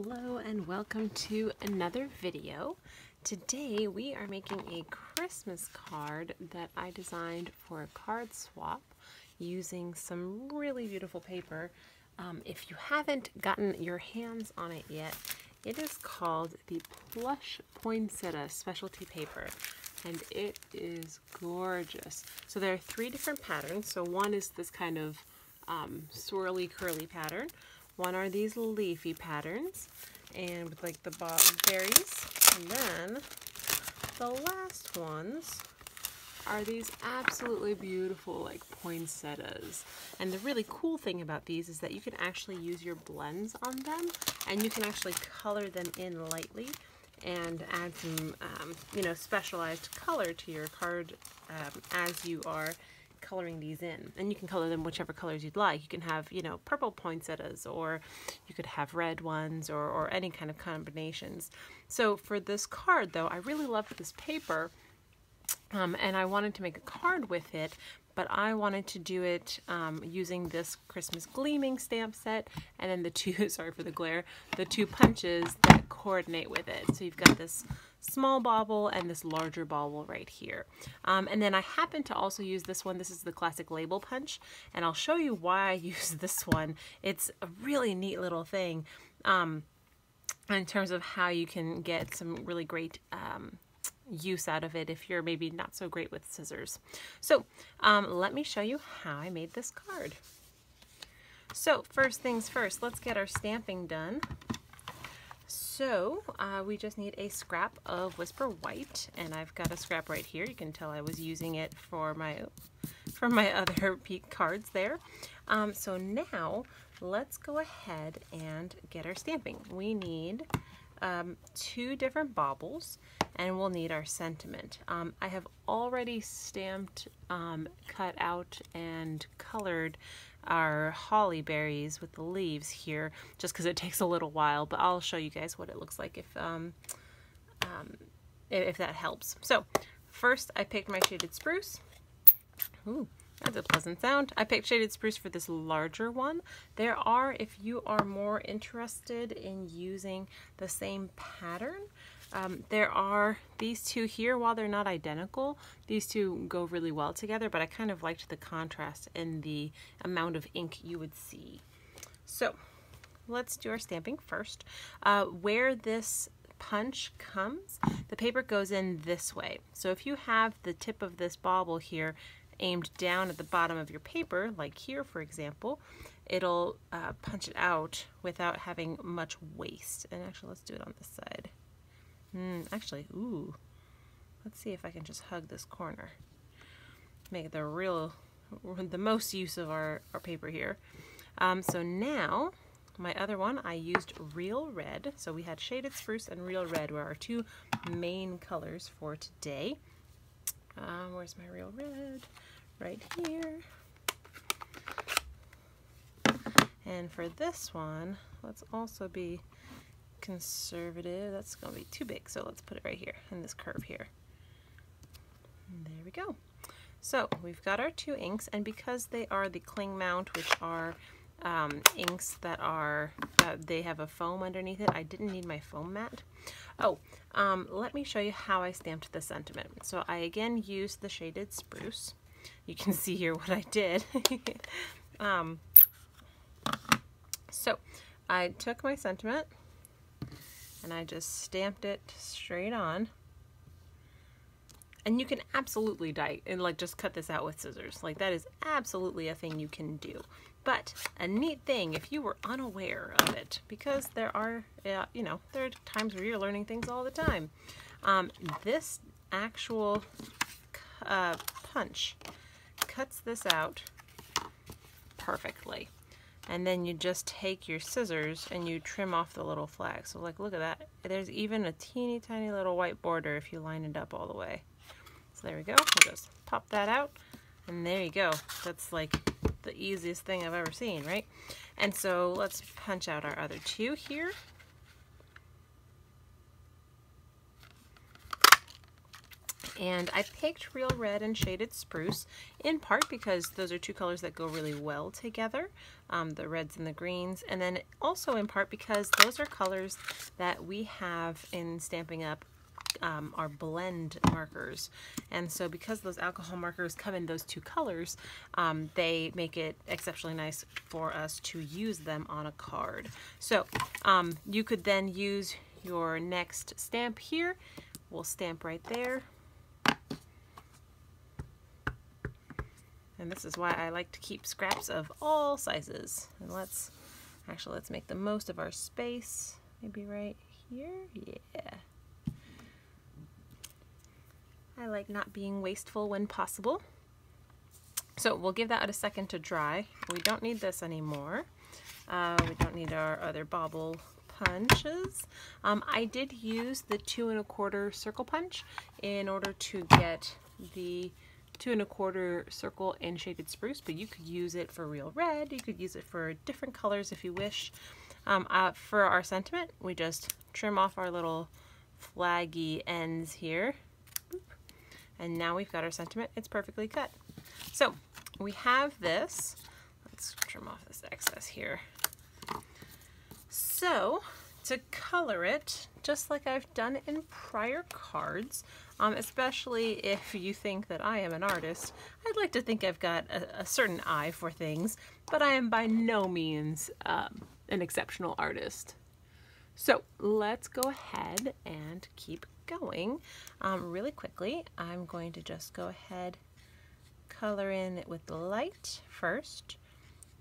Hello and welcome to another video. Today we are making a Christmas card that I designed for a card swap using some really beautiful paper. If you haven't gotten your hands on it yet, it is called the Plush Poinsettia Specialty Paper, and it is gorgeous. So there are three different patterns. So one is this kind of swirly curly pattern. One are these leafy patterns, and with like the berries. And then the last ones are these absolutely beautiful like poinsettias. And the really cool thing about these is that you can actually use your blends on them, and you can actually color them in lightly and add some, specialized color to your card as you are coloring these in. And you can color them whichever colors you'd like. You can have, purple poinsettias, or you could have red ones, or any kind of combinations. So for this card though, I really loved this paper, and I wanted to make a card with it, but I wanted to do it using this Christmas Gleaming stamp set, and then the two, sorry for the glare, the two punches that coordinate with it. So you've got this small bauble and this larger bauble right here. And then I happen to also use this one. This is the classic label punch, and I'll show you why I use this one. It's a really neat little thing in terms of how you can get some really great use out of it if you're maybe not so great with scissors. So let me show you how I made this card. So first things first, let's get our stamping done. So we just need a scrap of Whisper White, and I've got a scrap right here. You can tell I was using it for my other peak cards there. So now let's go ahead and get our stamping. We need two different baubles, and we'll need our sentiment. I have already stamped, cut out, and colored our holly berries with the leaves here, just because it takes a little while, but I'll show you guys what it looks like if that helps. So first I picked my shaded spruce. Ooh, that's a pleasant sound. I picked shaded spruce for this larger one. There are, if you are more interested in using the same pattern, there are these two here. While they're not identical, these two go really well together, but I kind of liked the contrast in the amount of ink you would see. So let's do our stamping first. Where this punch comes, the paper goes in this way. So if you have the tip of this bauble here aimed down at the bottom of your paper, like here for example, it'll punch it out without having much waste. And actually, let's do it on this side. Actually, ooh, let's see if I can just hug this corner. Make the most use of our paper here. So now, my other one, I used Real Red. So we had Shaded Spruce and Real Red were our two main colors for today. Where's my Real Red? Right here. And for this one, let's also be conservative. That's going to be too big, so let's put it right here in this curve here. And there we go. So we've got our two inks, and because they are the cling mount, which are inks that are they have a foam underneath it, I didn't need my foam mat. Oh, let me show you how I stamped the sentiment. So I again used the shaded spruce. You can see here what I did. So I took my sentiment and I just stamped it straight on. And you can absolutely just cut this out with scissors. Like, that is absolutely a thing you can do. But a neat thing, if you were unaware of it, because there are, there are times where you're learning things all the time. This actual punch cuts this out perfectly. And then you just take your scissors and you trim off the little flag. So like, look at that. There's even a teeny tiny little white border if you line it up all the way. So there we go. We'll just pop that out, and there you go. That's like the easiest thing I've ever seen, right? And so let's punch out our other two here. And I picked Real Red and Shaded Spruce in part because those are two colors that go really well together, the reds and the greens, and then also in part because those are colors that we have in Stampin' Up! Our blend markers. And so because those alcohol markers come in those two colors, they make it exceptionally nice for us to use them on a card. So you could then use your next stamp here. We'll stamp right there. And this is why I like to keep scraps of all sizes. And let's make the most of our space. Maybe right here? Yeah. I like not being wasteful when possible. So we'll give that a second to dry. We don't need this anymore. We don't need our other bobble punches. I did use the 2 1/4 circle punch in order to get the 2 1/4 circle in Shaded Spruce, but you could use it for Real Red. You could use it for different colors if you wish. For our sentiment, we just trim off our little flaggy ends here. And now we've got our sentiment. It's perfectly cut. So we have this. Let's trim off this excess here. So to color it, just like I've done in prior cards, especially if you think that I am an artist, I'd like to think I've got a certain eye for things, but I am by no means an exceptional artist. So let's go ahead and keep going. Really quickly, I'm going to just go ahead, color in with the light first.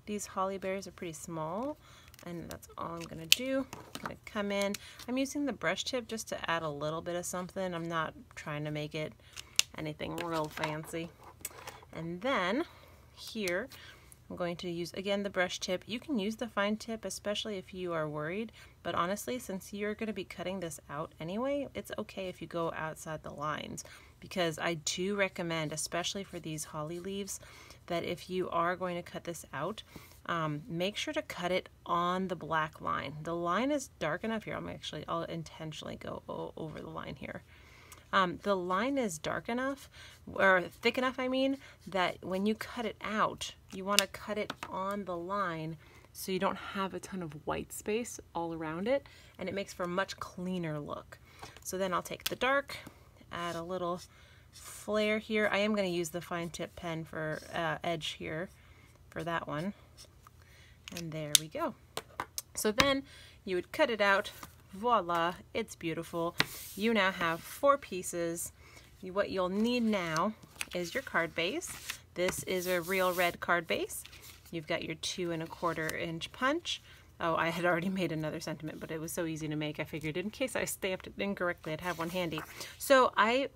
These holly berries are pretty small, and that's all I'm gonna do. I'm gonna come in. I'm using the brush tip just to add a little bit of something. I'm not trying to make it anything real fancy. And then here, I'm going to use, again, the brush tip. You can use the fine tip, especially if you are worried, but honestly, since you're going to be cutting this out anyway, it's okay if you go outside the lines, because I do recommend, especially for these holly leaves, that if you are going to cut this out, make sure to cut it on the black line. The line is dark enough here. I'll intentionally go over the line here. The line is dark enough, or thick enough, I mean, that when you cut it out, you want to cut it on the line so you don't have a ton of white space all around it, and it makes for a much cleaner look. So then I'll take the dark, add a little flare here. I am going to use the fine tip pen for edge here for that one. And there we go. So then you would cut it out. Voila, it's beautiful. You now have 4 pieces. What you'll need now is your card base. This is a Real Red card base. You've got your 2 1/4 inch punch. Oh, I had already made another sentiment, but it was so easy to make, I figured in case I stamped it incorrectly, I'd have one handy. So I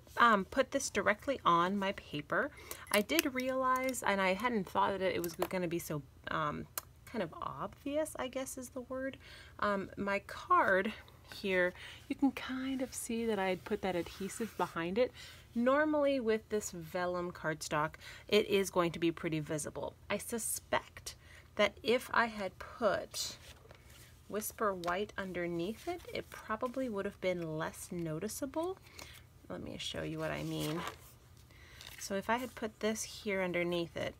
put this directly on my paper. I did realize, and I hadn't thought that it was going to be so kind of obvious, I guess is the word. My card here, you can kind of see that I had put that adhesive behind it. Normally with this vellum cardstock, it is going to be pretty visible. I suspect that if I had put Whisper White underneath it, it probably would have been less noticeable. Let me show you what I mean. So if I had put this here underneath it,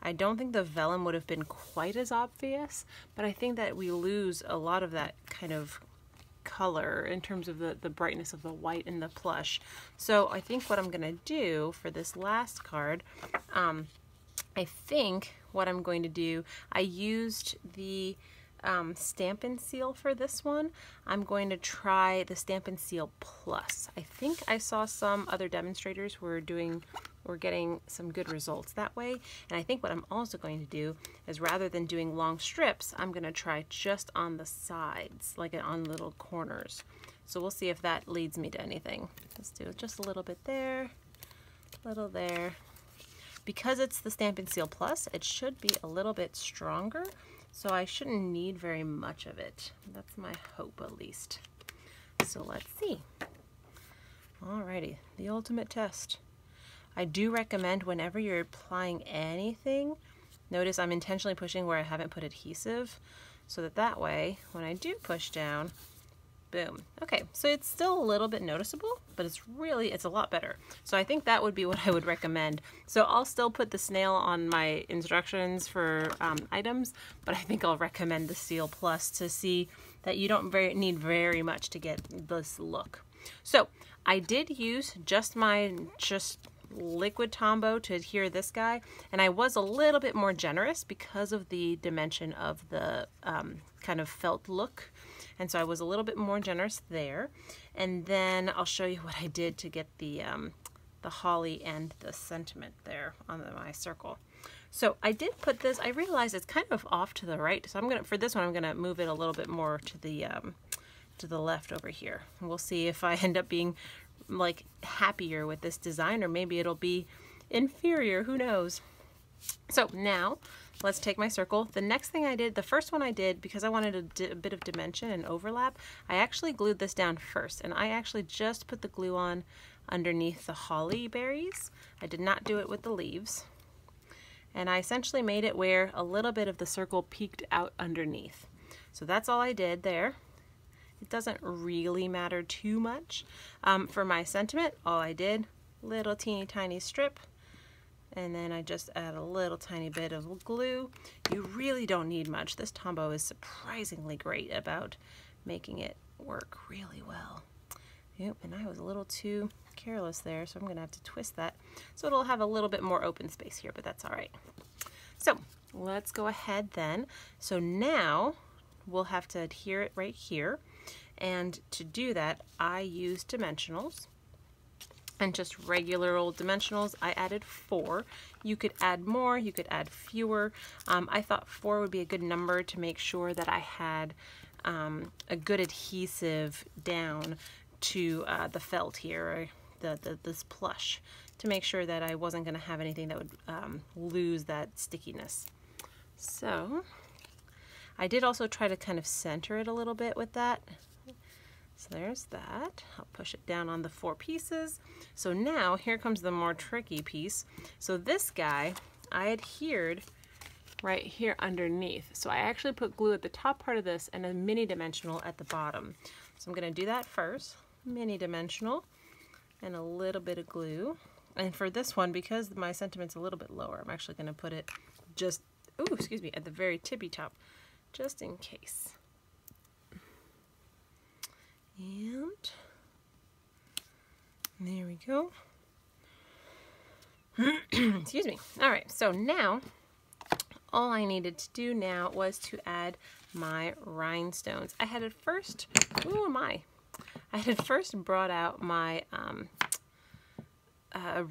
I don't think the vellum would have been quite as obvious, but I think that we lose a lot of that kind of color in terms of the brightness of the white and the plush. So I think what I'm gonna do for this last card, I think what I'm going to do, I used the Stampin' Seal for this one. I'm going to try the Stampin' Seal Plus. I think I saw some other demonstrators were getting some good results that way. And I think what I'm also going to do is, rather than doing long strips, I'm going to try just on the sides, like on little corners. So we'll see if that leads me to anything. Let's do just a little bit there, a little there. Because it's the Stampin' Seal Plus, it should be a little bit stronger, so I shouldn't need very much of it. That's my hope, at least. So let's see. Alrighty, the ultimate test. I do recommend whenever you're applying anything, notice I'm intentionally pushing where I haven't put adhesive, so that way, when I do push down, Boom. Okay, so it's still a little bit noticeable, but it's a lot better. So I think that would be what I would recommend. So I'll still put the snail on my instructions for items, but I think I'll recommend the Seal Plus to see that you don't need very much to get this look. So I did use just liquid Tombow to adhere this guy, and I was a little bit more generous because of the dimension of the kind of felt look. And so I was a little bit more generous there. And then I'll show you what I did to get the holly and the sentiment there on my circle. So I did put this, I realized it's kind of off to the right. So for this one, I'm gonna move it a little bit more to the left over here. And we'll see if I end up being like happier with this design, or maybe it'll be inferior, who knows. So now let's take my circle. The next thing I did, the first one I did, because I wanted a bit of dimension and overlap, I actually glued this down first, and I actually just put the glue on underneath the holly berries. I did not do it with the leaves. And I essentially made it where a little bit of the circle peeked out underneath. So that's all I did there. It doesn't really matter too much. For my sentiment, all I did, little teeny tiny strip, and then I just add a little tiny bit of glue. You really don't need much. This Tombow is surprisingly great about making it work really well. Yep, and I was a little too careless there, so I'm gonna have to twist that so it'll have a little bit more open space here, but that's all right. So let's go ahead then. So now we'll have to adhere it right here. And to do that, I used dimensionals. And just regular old dimensionals, I added 4. You could add more, you could add fewer. I thought 4 would be a good number to make sure that I had a good adhesive down to the felt here, or this plush, to make sure that I wasn't going to have anything that would lose that stickiness. So I did also try to kind of center it a little bit with that. So there's that. I'll push it down on the 4 pieces. So now here comes the more tricky piece. So this guy, I adhered right here underneath. So I actually put glue at the top part of this and a mini dimensional at the bottom. So I'm going to do that first. Mini dimensional and a little bit of glue. And for this one, because my sentiment's a little bit lower, I'm actually going to put it just, ooh, excuse me, at the very tippy top, just in case. And there we go. Excuse me. All right, so now all I needed to do now was to add my rhinestones. I had at first, I had first brought out my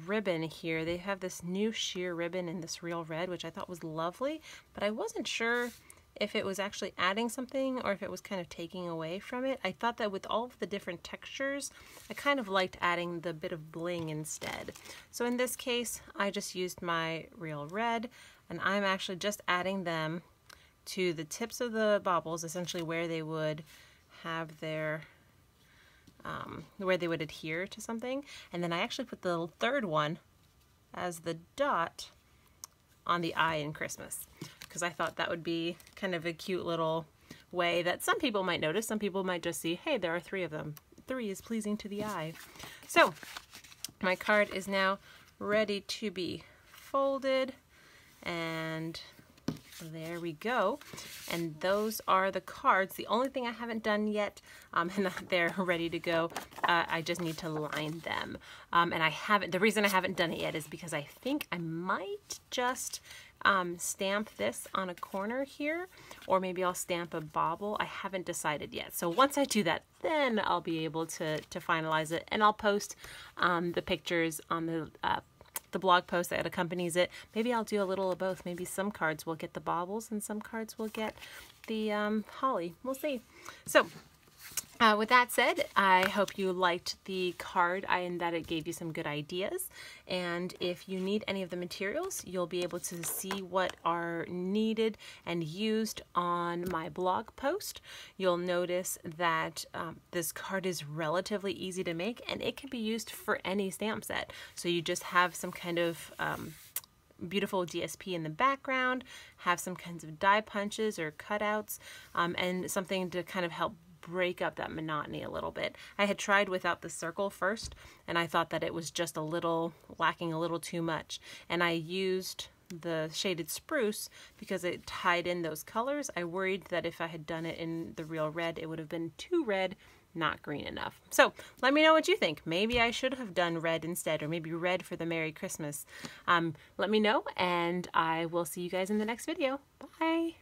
ribbon here. They have this new sheer ribbon in this real red, which I thought was lovely, but I wasn't sure if it was actually adding something or if it was kind of taking away from it. I thought that with all of the different textures, I kind of liked adding the bit of bling instead. So in this case, I just used my real red, and I'm actually just adding them to the tips of the baubles, essentially where they would have their, where they would adhere to something. And then I actually put the third one as the dot on the eye in Christmas, because I thought that would be kind of a cute little way that some people might notice. Some people might just see, hey, there are 3 of them. 3 is pleasing to the eye. So my card is now ready to be folded, and there we go. And those are the cards. The only thing I haven't done yet, and they're ready to go, I just need to line them. And the reason I haven't done it yet is because I think I might just stamp this on a corner here, or maybe I'll stamp a bauble. I haven't decided yet. So once I do that, then I'll be able to finalize it, and I'll post the pictures on the blog post that accompanies it. Maybe I'll do a little of both. Maybe some cards will get the baubles and some cards will get the holly. We'll see. So with that said, I hope you liked the card and that it gave you some good ideas. And if you need any of the materials, you'll be able to see what are needed and used on my blog post. You'll notice that this card is relatively easy to make, and it can be used for any stamp set. So you just have some kind of beautiful DSP in the background, have some kinds of die punches or cutouts, and something to kind of help break up that monotony a little bit. I had tried without the circle first, and I thought that it was just a little lacking, a little too much. And I used the shaded spruce because it tied in those colors. I worried that if I had done it in the real red, it would have been too red, not green enough. So let me know what you think. Maybe I should have done red instead, or maybe red for the Merry Christmas. Let me know, and I will see you guys in the next video. Bye.